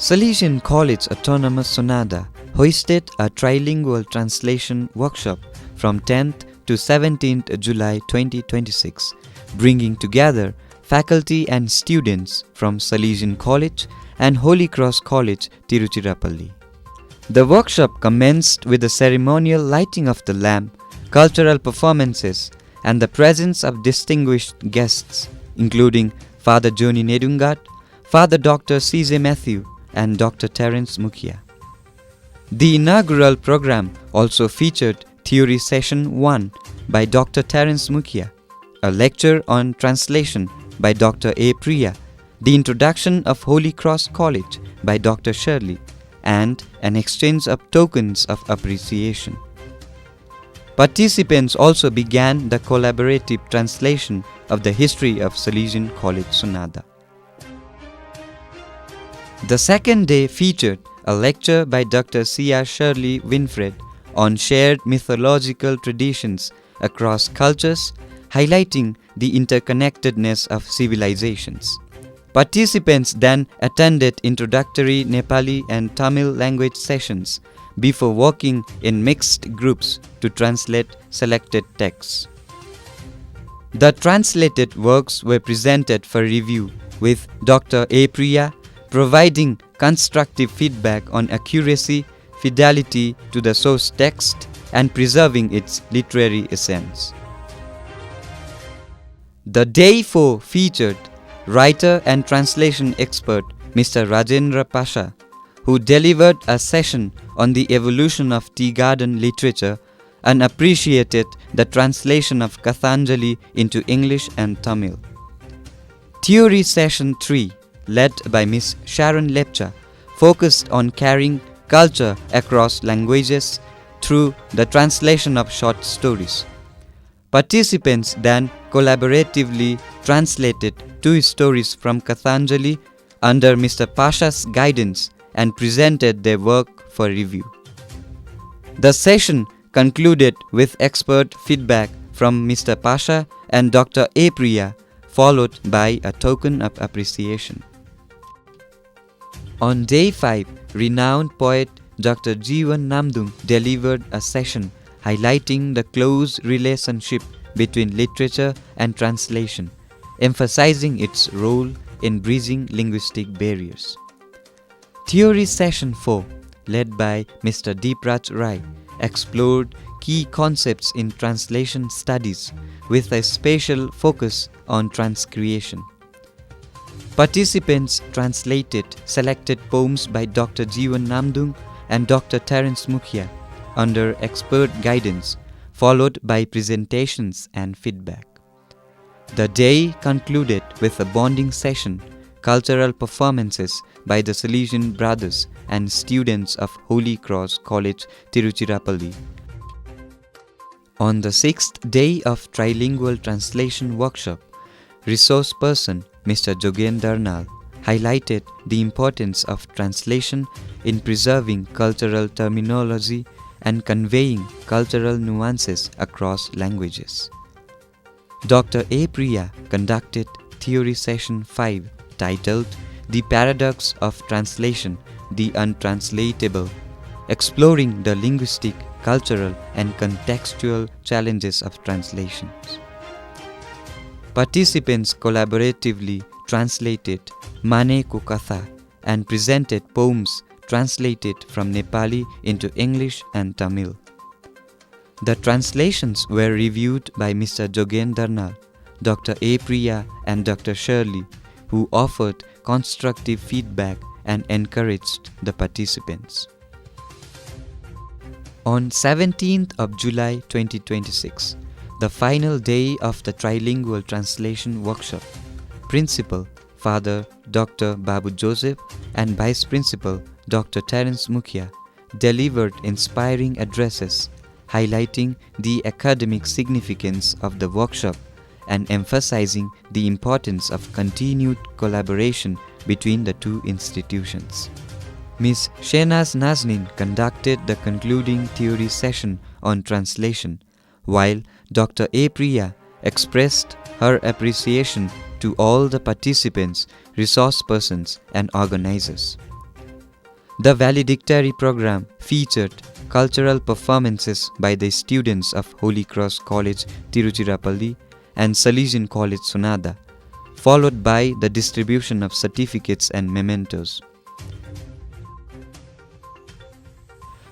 Salesian College Autonomous Sonada hosted a trilingual translation workshop from 10th to 17th July 2026, bringing together faculty and students from Salesian College and Holy Cross College, Tiruchirappalli. The workshop commenced with the ceremonial lighting of the lamp, cultural performances, and the presence of distinguished guests, including Father Joni Nedungat, Father Dr. C.J. Matthew, and Dr. Terence Mukhia. The inaugural program also featured Theory Session 1 by Dr. Terence Mukhia, a lecture on translation by Dr. A. Priya, the introduction of Holy Cross College by Dr. Shirley, and an exchange of tokens of appreciation. Participants also began the collaborative translation of the history of Salesian College Sonada. The second day featured a lecture by Dr. C.R. Shirley Winfred on shared mythological traditions across cultures, highlighting the interconnectedness of civilizations. Participants then attended introductory Nepali and Tamil language sessions before working in mixed groups to translate selected texts. The translated works were presented for review, with Dr. A. Priya providing constructive feedback on accuracy, fidelity to the source text, and preserving its literary essence. The day 4 featured writer and translation expert Mr. Rajendra Pasha, who delivered a session on the evolution of tea garden literature and appreciated the translation of Kathanjali into English and Tamil. Theory Session 3, led by Ms. Sharon Lepcha, focused on carrying culture across languages through the translation of short stories. Participants then collaboratively translated 2 stories from Kathanjali under Mr. Pasha's guidance and presented their work for review. The session concluded with expert feedback from Mr. Pasha and Dr. A. Priya, followed by a token of appreciation. On day 5, renowned poet Dr. Jeevan Namdung delivered a session highlighting the close relationship between literature and translation, emphasizing its role in bridging linguistic barriers. Theory Session 4, led by Mr. Deepraj Rai, explored key concepts in translation studies with a special focus on transcreation. Participants translated selected poems by Dr. Jeevan Namdung and Dr. Terence Mukhia under expert guidance, followed by presentations and feedback. The day concluded with a bonding session, cultural performances by the Salesian brothers and students of Holy Cross College, Tiruchirappalli. On the 6th day of Trilingual Translation Workshop, resource person Mr. Jogen Darnal highlighted the importance of translation in preserving cultural terminology and conveying cultural nuances across languages. Dr. A. Priya conducted Theory Session 5 titled The Paradox of Translation, the Untranslatable, exploring the linguistic, cultural, and contextual challenges of translations. Participants collaboratively translated Mane Ko Katha and presented poems translated from Nepali into English and Tamil. The translations were reviewed by Mr. Jogen Darnal, Dr. A. Priya, and Dr. Shirley, who offered constructive feedback and encouraged the participants. On 17th of July 2026, the final day of the Trilingual Translation Workshop, Principal Father Dr. Babu Joseph and Vice Principal Dr. Terence Mukhia delivered inspiring addresses highlighting the academic significance of the workshop and emphasizing the importance of continued collaboration between the 2 institutions. Ms. Shehnaz Nazneen conducted the concluding theory session on translation, while Dr. A. Priya expressed her appreciation to all the participants, resource persons, and organizers. The valedictory program featured cultural performances by the students of Holy Cross College Tiruchirappalli and Salesian College Sonada, followed by the distribution of certificates and mementos.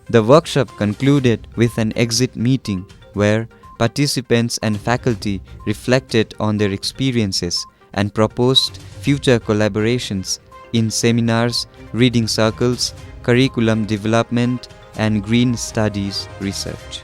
The workshop concluded with an exit meeting where participants and faculty reflected on their experiences and proposed future collaborations in seminars, reading circles, curriculum development, and green studies research.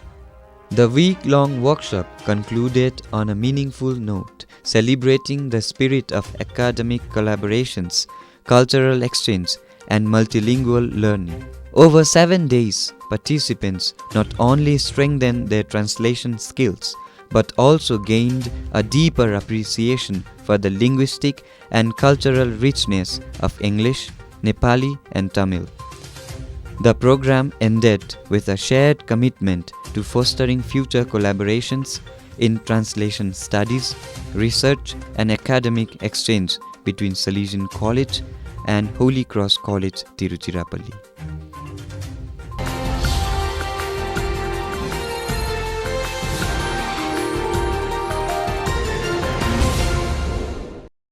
The week-long workshop concluded on a meaningful note, celebrating the spirit of academic collaborations, cultural exchange, and multilingual learning. Over 7 days, participants not only strengthened their translation skills, but also gained a deeper appreciation for the linguistic and cultural richness of English, Nepali, and Tamil. The program ended with a shared commitment to fostering future collaborations in translation studies, research, and academic exchange between Salesian College and Holy Cross College Tiruchirappalli.